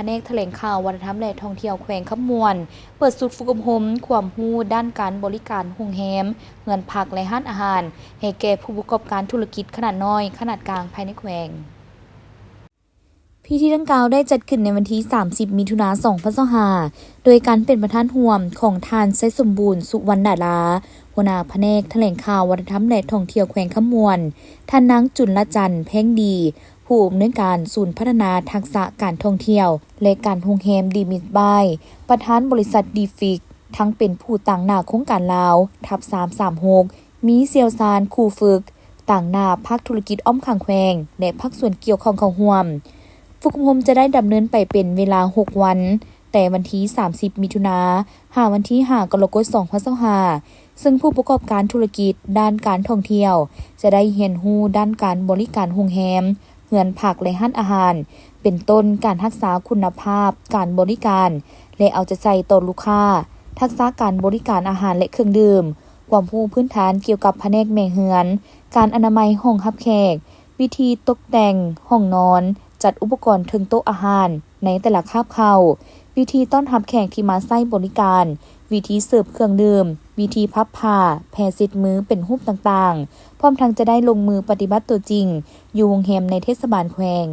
แผนกแถลงข่าววัฒนธรรมและท่องเที่ยวแขวงคำมวนเปิดสุดฝึกอบรมความรู้ด้านการบริการโรงแรมเรือนพักและร้านอาหารให้แก่ผู้ประกอบการธุรกิจขนาดน้อยขนาดกลางภายในแขวงพิธีดังกล่าวได้จัดขึ้นในวันที่ 30 มิถุนายน 2025 โดยการเป็นประธานร่วมของท่านไซสมบูรณ์สุวรรณดาราหัวหน้าแผนกแถลงข่าววัฒนธรรมและท่องเที่ยวแขวงคำมวนท่านนางจุลจันทร์เพ่งดีผู้อำนวยการศูนย์พัฒนาทักษะการท่องเที่ยวและการโรงแรมดีมิตบายประธานบริษัทดีฟิกทั้งเป็นผู้ต่างหน้าโครงการลาวทับ336มีเซียวซานครูฝึกต่างหน้าภาคธุรกิจอ้อมข้างแขวงและภาคส่วนเกี่ยวข้องเข้าร่วมฝึกอบรมจะได้ดำเนินไปเป็นเวลา6วันแต่วันที่30 มิถุนายน วันที่5 กรกฎาคม 2025ซึ่งผู้ประกอบการธุรกิจด้านการท่องเที่ยวจะได้เรียนรู้ด้านการบริการโรงแรมเรือนพักและร้านอาหารเป็นต้นการรักษาคุณภาพการบริการและเอาใจใส่ต่อลูกค้าทักษะการบริการอาหารและเครื่องดื่มความรู้พื้นฐานเกี่ยวกับแผนกแม่เรือนการอนามัยห้องรับแขกวิธีตกแต่งห้องนอนจัดอุปกรณ์ถึงโต๊ะอาหารในแต่ละคาบเข่าวิธีต้อนรับแขกที่มาใช้บริการวิธีเสิร์ฟเครื่องดื่มวิธีพับผ้าแผ่ซิดมือเป็นรูปต่างๆพร้อมทั้งจะได้ลงมือปฏิบัติตัวจริงอยู่โรงแรมในเทศบาลแขวง